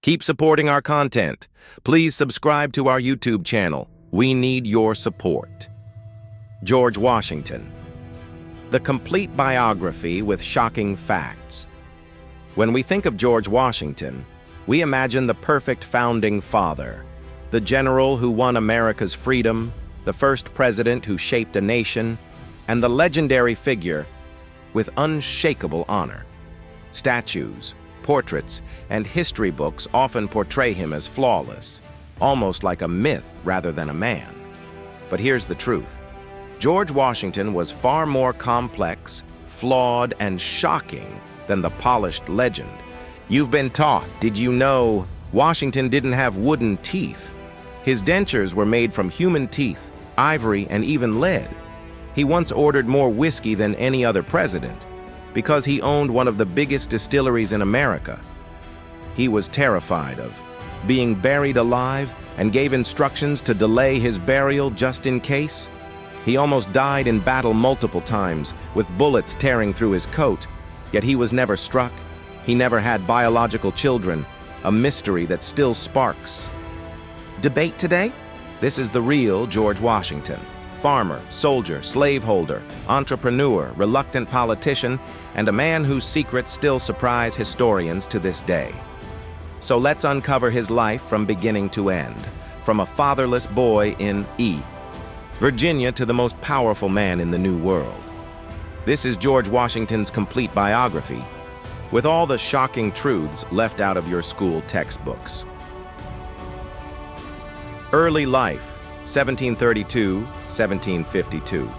Keep supporting our content. Please subscribe to our YouTube channel. We need your support. George Washington. The complete biography with shocking facts. When we think of George Washington, we imagine the perfect founding father, the general who won America's freedom, the first president who shaped a nation, and the legendary figure with unshakable honor. Statues, portraits, and history books often portray him as flawless, almost like a myth rather than a man. But here's the truth. George Washington was far more complex, flawed, and shocking than the polished legend. You've been taught, did you know, Washington didn't have wooden teeth? His dentures were made from human teeth, ivory, and even lead. He once ordered more whiskey than any other president because he owned one of the biggest distilleries in America. He was terrified of being buried alive and gave instructions to delay his burial just in case. He almost died in battle multiple times, with bullets tearing through his coat, yet he was never struck. He never had biological children, a mystery that still sparks debate today. This is the real George Washington. Farmer, soldier, slaveholder, entrepreneur, reluctant politician, and a man whose secrets still surprise historians to this day. So let's uncover his life from beginning to end, from a fatherless boy in Virginia to the most powerful man in the New World. This is George Washington's complete biography, with all the shocking truths left out of your school textbooks. Early life, 1732–1752.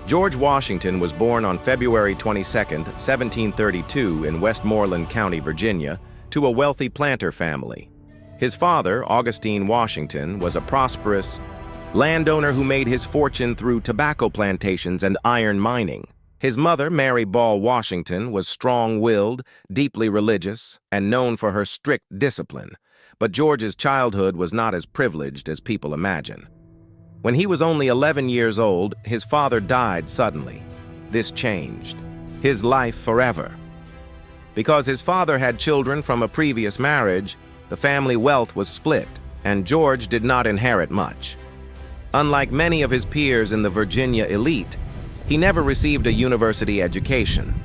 George Washington was born on February 22, 1732 in Westmoreland County, Virginia, to a wealthy planter family. His father, Augustine Washington, was a prosperous landowner who made his fortune through tobacco plantations and iron mining. His mother, Mary Ball Washington, was strong-willed, deeply religious, and known for her strict discipline. But George's childhood was not as privileged as people imagine. When he was only 11 years old, his father died suddenly. This changed his life forever. Because his father had children from a previous marriage, the family wealth was split, and George did not inherit much. Unlike many of his peers in the Virginia elite, he never received a university education.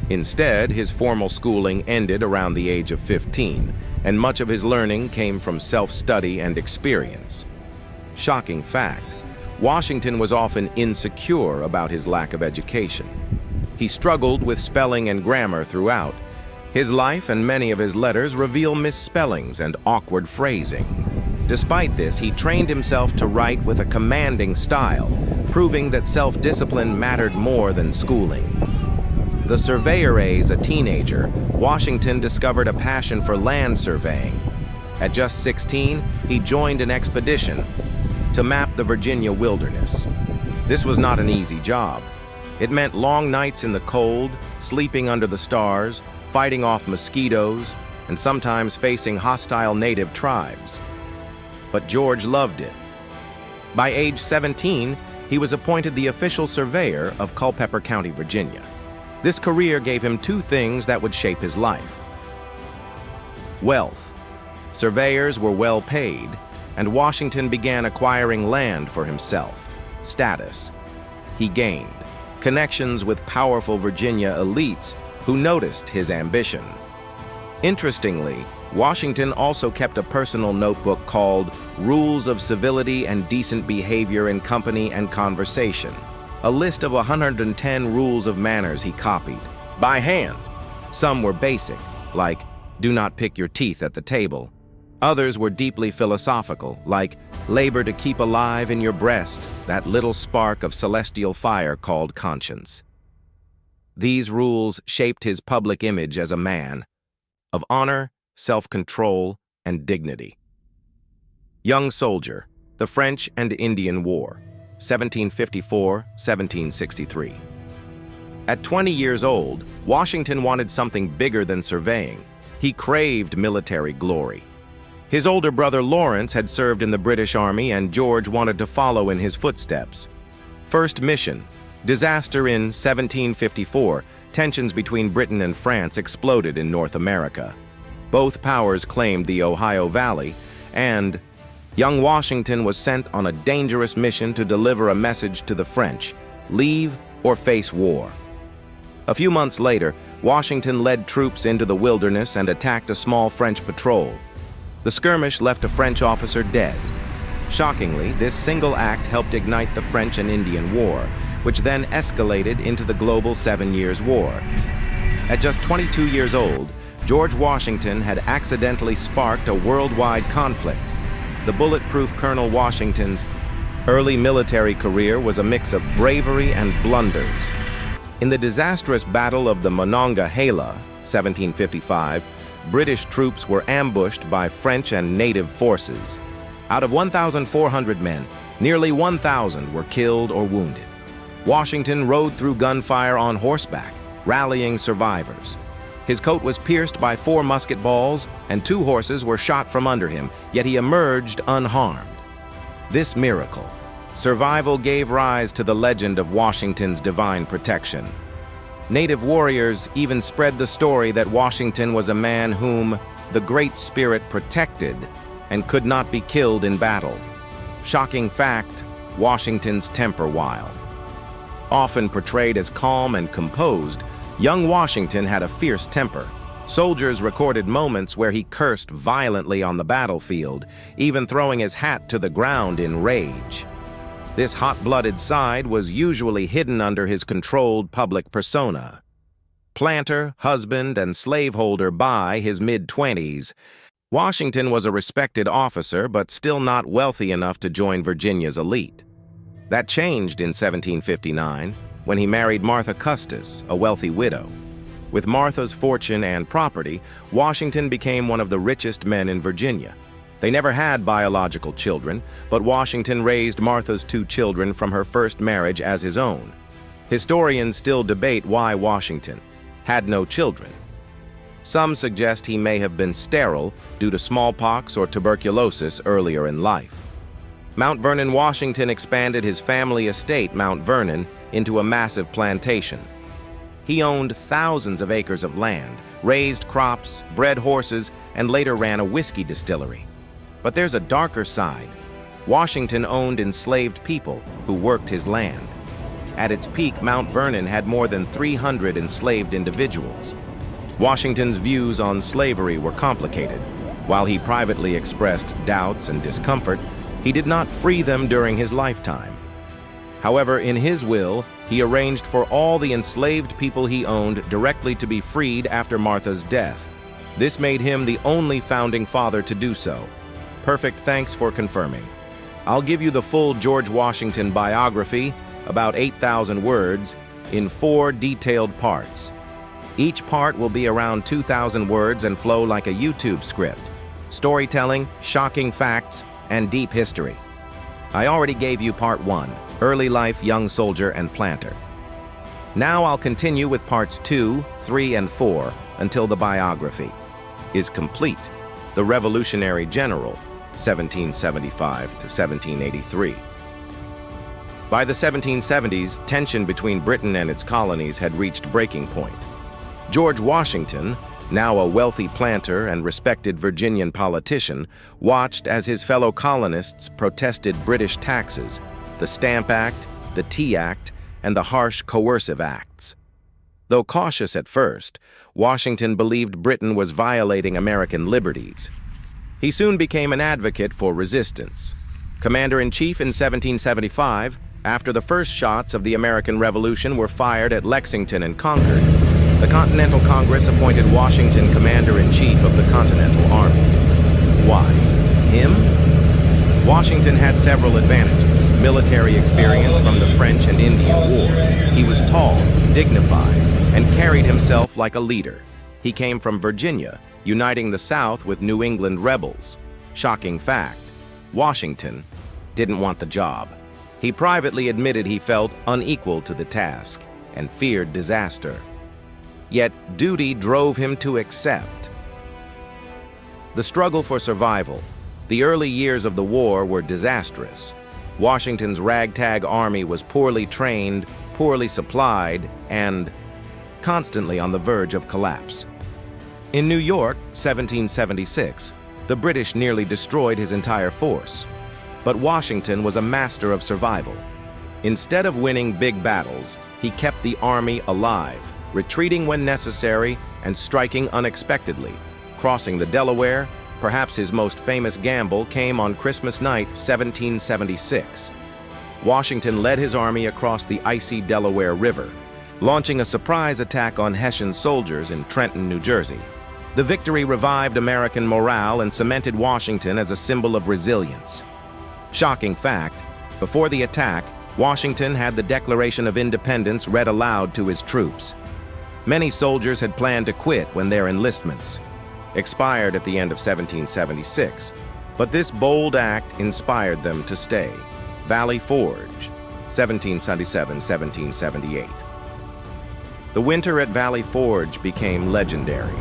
Instead, his formal schooling ended around the age of 15, and much of his learning came from self-study and experience. Shocking fact, Washington was often insecure about his lack of education. He struggled with spelling and grammar throughout. His life and many of his letters reveal misspellings and awkward phrasing. Despite this, he trained himself to write with a commanding style, proving that self-discipline mattered more than schooling. The surveyor as a teenager, Washington discovered a passion for land surveying. At just 16, he joined an expedition to map the Virginia wilderness. This was not an easy job. It meant long nights in the cold, sleeping under the stars, fighting off mosquitoes, and sometimes facing hostile native tribes. But George loved it. By age 17, he was appointed the official surveyor of Culpeper County, Virginia. This career gave him two things that would shape his life. Wealth. Surveyors were well paid, and Washington began acquiring land for himself. Status. He gained connections with powerful Virginia elites who noticed his ambition. Interestingly, Washington also kept a personal notebook called Rules of Civility and Decent Behavior in Company and Conversation, a list of 110 rules of manners he copied by hand. Some were basic, like do not pick your teeth at the table. Others were deeply philosophical, like labor to keep alive in your breast that little spark of celestial fire called conscience. These rules shaped his public image as a man of honor, self-control, and dignity. Young soldier, the French and Indian War, 1754–1763. At 20 years old, Washington wanted something bigger than surveying. He craved military glory. His older brother Lawrence had served in the British Army, and George wanted to follow in his footsteps. First mission, disaster in 1754, tensions between Britain and France exploded in North America. Both powers claimed the Ohio Valley, and young Washington was sent on a dangerous mission to deliver a message to the French: leave or face war. A few months later, Washington led troops into the wilderness and attacked a small French patrol. The skirmish left a French officer dead. Shockingly, this single act helped ignite the French and Indian War, which then escalated into the global 7 Years' War. At just 22 years old, George Washington had accidentally sparked a worldwide conflict. The bulletproof Colonel Washington's early military career was a mix of bravery and blunders. In the disastrous Battle of the Monongahela, 1755, British troops were ambushed by French and native forces. Out of 1,400 men, nearly 1,000 were killed or wounded. Washington rode through gunfire on horseback, rallying survivors. His coat was pierced by 4 musket balls, and 2 horses were shot from under him, yet he emerged unharmed. This miracle, survival, gave rise to the legend of Washington's divine protection. Native warriors even spread the story that Washington was a man whom the Great Spirit protected and could not be killed in battle. Shocking fact, Washington's temper wild. Often portrayed as calm and composed, young Washington had a fierce temper. Soldiers recorded moments where he cursed violently on the battlefield, even throwing his hat to the ground in rage. This hot-blooded side was usually hidden under his controlled public persona. Planter, husband, and slaveholder by his mid-20s, Washington was a respected officer but still not wealthy enough to join Virginia's elite. That changed in 1759 when he married Martha Custis, a wealthy widow. With Martha's fortune and property, Washington became one of the richest men in Virginia. They never had biological children, but Washington raised Martha's 2 children from her first marriage as his own. Historians still debate why Washington had no children. Some suggest he may have been sterile due to smallpox or tuberculosis earlier in life. Mount Vernon, Washington expanded his family estate, Mount Vernon, into a massive plantation. He owned thousands of acres of land, raised crops, bred horses, and later ran a whiskey distillery. But there's a darker side. Washington owned enslaved people who worked his land. At its peak, Mount Vernon had more than 300 enslaved individuals. Washington's views on slavery were complicated. While he privately expressed doubts and discomfort, he did not free them during his lifetime. However, in his will, he arranged for all the enslaved people he owned directly to be freed after Martha's death. This made him the only founding father to do so. Perfect, thanks for confirming. I'll give you the full George Washington biography, about 8,000 words, in 4 detailed parts. Each part will be around 2,000 words and flow like a YouTube script. Storytelling, shocking facts, and deep history. I already gave you part 1, early life, young soldier, and planter. Now I'll continue with parts 2, 3, and 4 until the biography is complete. The Revolutionary General, 1775 to 1783. By the 1770s, tension between Britain and its colonies had reached breaking point. George Washington, now a wealthy planter and respected Virginian politician, watched as his fellow colonists protested British taxes, the Stamp Act, the Tea Act, and the harsh coercive acts. Though cautious at first, Washington believed Britain was violating American liberties. He soon became an advocate for resistance. Commander-in-Chief in 1775, after the first shots of the American Revolution were fired at Lexington and Concord, the Continental Congress appointed Washington Commander-in-Chief of the Continental Army. Why? Him? Washington had several advantages: military experience from the French and Indian War. He was tall, dignified, and carried himself like a leader. He came from Virginia, uniting the South with New England rebels. Shocking fact, Washington didn't want the job. He privately admitted he felt unequal to the task and feared disaster. Yet duty drove him to accept. The struggle for survival. The early years of the war were disastrous. Washington's ragtag army was poorly trained, poorly supplied, and constantly on the verge of collapse. In New York, 1776, the British nearly destroyed his entire force. But Washington was a master of survival. Instead of winning big battles, he kept the army alive, retreating when necessary and striking unexpectedly. Crossing the Delaware, perhaps his most famous gamble came on Christmas night, 1776. Washington led his army across the icy Delaware River, launching a surprise attack on Hessian soldiers in Trenton, New Jersey. The victory revived American morale and cemented Washington as a symbol of resilience. Shocking fact, before the attack, Washington had the Declaration of Independence read aloud to his troops. Many soldiers had planned to quit when their enlistments expired at the end of 1776, but this bold act inspired them to stay. Valley Forge, 1777-1778. The winter at Valley Forge became legendary.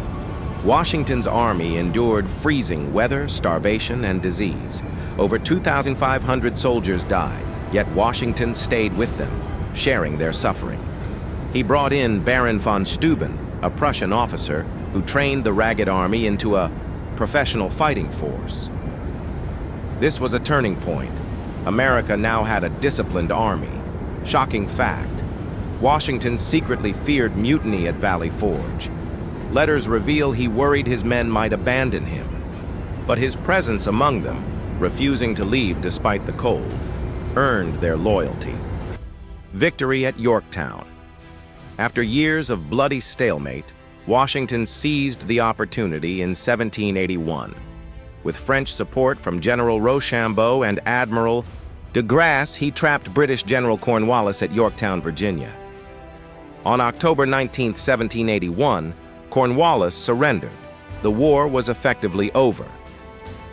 Washington's army endured freezing weather, starvation, and disease. Over 2,500 soldiers died, yet Washington stayed with them, sharing their suffering. He brought in Baron von Steuben, a Prussian officer who trained the ragged army into a professional fighting force. This was a turning point. America now had a disciplined army. Shocking fact, Washington secretly feared mutiny at Valley Forge. Letters reveal he worried his men might abandon him. But his presence among them, refusing to leave despite the cold, earned their loyalty. Victory at Yorktown. After years of bloody stalemate, Washington seized the opportunity in 1781. With French support from General Rochambeau and Admiral de Grasse, he trapped British General Cornwallis at Yorktown, Virginia. On October 19, 1781, Cornwallis surrendered. The war was effectively over.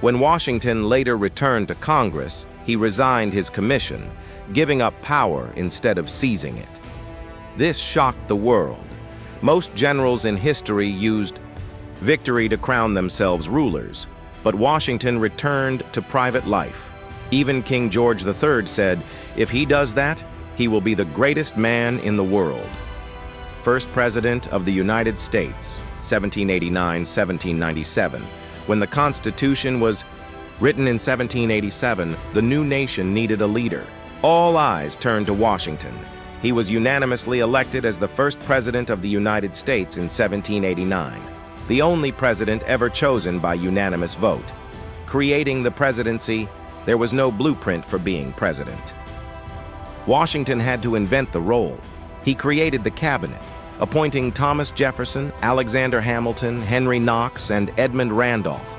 When Washington later returned to Congress, he resigned his commission, giving up power instead of seizing it. This shocked the world. Most generals in history used victory to crown themselves rulers, but Washington returned to private life. Even King George III said, if he does that, he will be the greatest man in the world. First President of the United States, 1789-1797. When the Constitution was written in 1787, the new nation needed a leader. All eyes turned to Washington. He was unanimously elected as the first President of the United States in 1789, the only president ever chosen by unanimous vote. Creating the presidency, there was no blueprint for being president. Washington had to invent the role. He created the cabinet, appointing Thomas Jefferson, Alexander Hamilton, Henry Knox, and Edmund Randolph.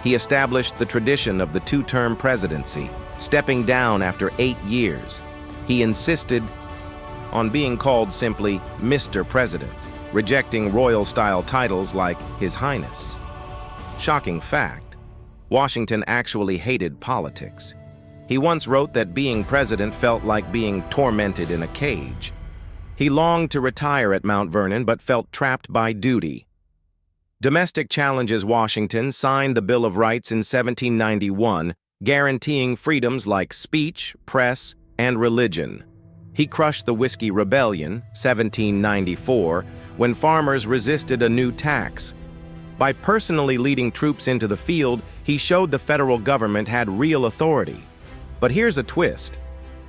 He established the tradition of the two-term presidency, stepping down after 8 years. He insisted on being called simply Mr. President, rejecting royal-style titles like His Highness. Shocking fact, Washington actually hated politics. He once wrote that being president felt like being tormented in a cage. He longed to retire at Mount Vernon but felt trapped by duty. Domestic challenges. Washington signed the Bill of Rights in 1791, guaranteeing freedoms like speech, press, and religion. He crushed the Whiskey Rebellion, 1794, when farmers resisted a new tax. By personally leading troops into the field, he showed the federal government had real authority. But here's a twist.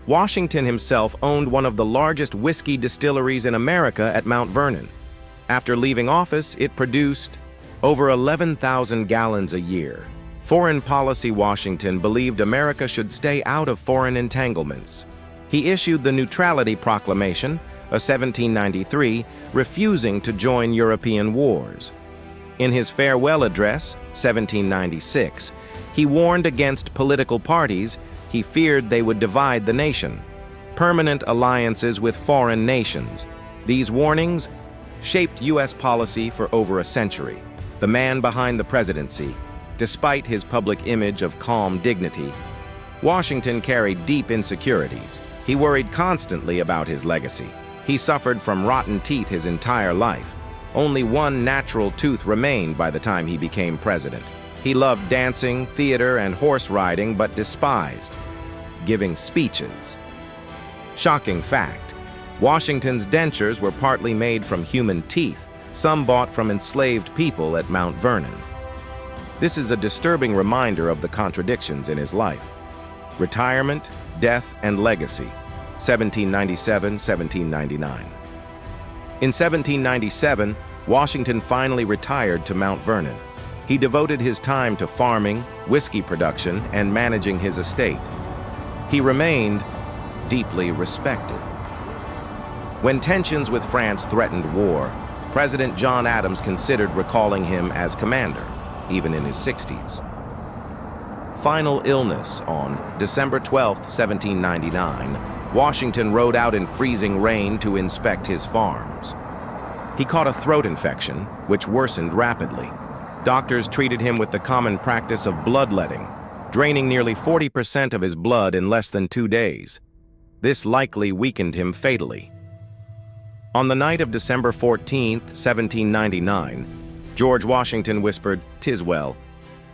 Washington himself owned one of the largest whiskey distilleries in America at Mount Vernon. After leaving office, it produced over 11,000 gallons a year. Foreign policy. Washington believed America should stay out of foreign entanglements. He issued the Neutrality Proclamation, of 1793, refusing to join European wars. In his farewell address, 1796, he warned against political parties. He feared they would divide the nation. Permanent alliances with foreign nations. These warnings shaped U.S. policy for over a century. The man behind the presidency, despite his public image of calm dignity, Washington carried deep insecurities. He worried constantly about his legacy. He suffered from rotten teeth his entire life. Only one natural tooth remained by the time he became president. He loved dancing, theater, and horse riding, but despised giving speeches. Shocking fact, Washington's dentures were partly made from human teeth, some bought from enslaved people at Mount Vernon. This is a disturbing reminder of the contradictions in his life. Retirement, death, and legacy, 1797-1799. In 1797, Washington finally retired to Mount Vernon. He devoted his time to farming, whiskey production, and managing his estate. He remained deeply respected. When tensions with France threatened war, President John Adams considered recalling him as commander, even in his 60s. Final illness on December 12, 1799, Washington rode out in freezing rain to inspect his farms. He caught a throat infection, which worsened rapidly. Doctors treated him with the common practice of bloodletting, draining nearly 40% of his blood in less than 2 days. This likely weakened him fatally. On the night of December 14, 1799, George Washington whispered, "'Tis well,"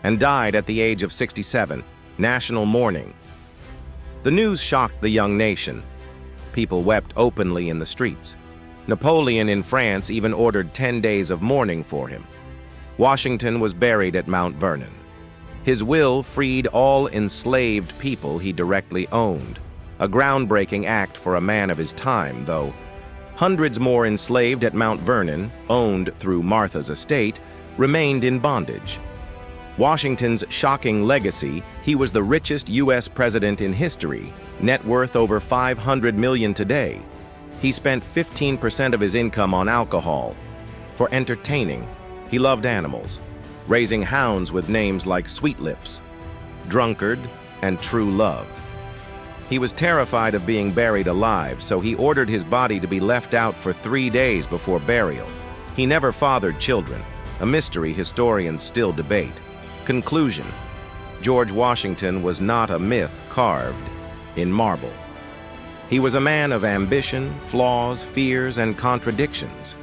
and died at the age of 67, national mourning. The news shocked the young nation. People wept openly in the streets. Napoleon in France even ordered 10 days of mourning for him. Washington was buried at Mount Vernon. His will freed all enslaved people he directly owned, a groundbreaking act for a man of his time, though. Hundreds more enslaved at Mount Vernon, owned through Martha's estate, remained in bondage. Washington's shocking legacy: he was the richest U.S. president in history, net worth over $500 million today. He spent 15% of his income on alcohol. For entertaining, he loved animals, raising hounds with names like Sweet Lips, Drunkard, and True Love. He was terrified of being buried alive, so he ordered his body to be left out for 3 days before burial. He never fathered children, a mystery historians still debate. Conclusion: George Washington was not a myth carved in marble. He was a man of ambition, flaws, fears, and contradictions.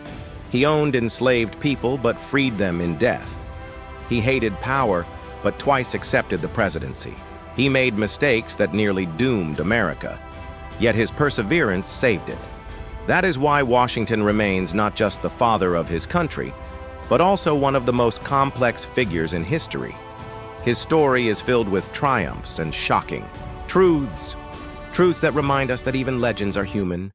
He owned enslaved people but freed them in death. He hated power but twice accepted the presidency. He made mistakes that nearly doomed America, yet his perseverance saved it. That is why Washington remains not just the father of his country, but also one of the most complex figures in history. His story is filled with triumphs and shocking truths that remind us that even legends are human,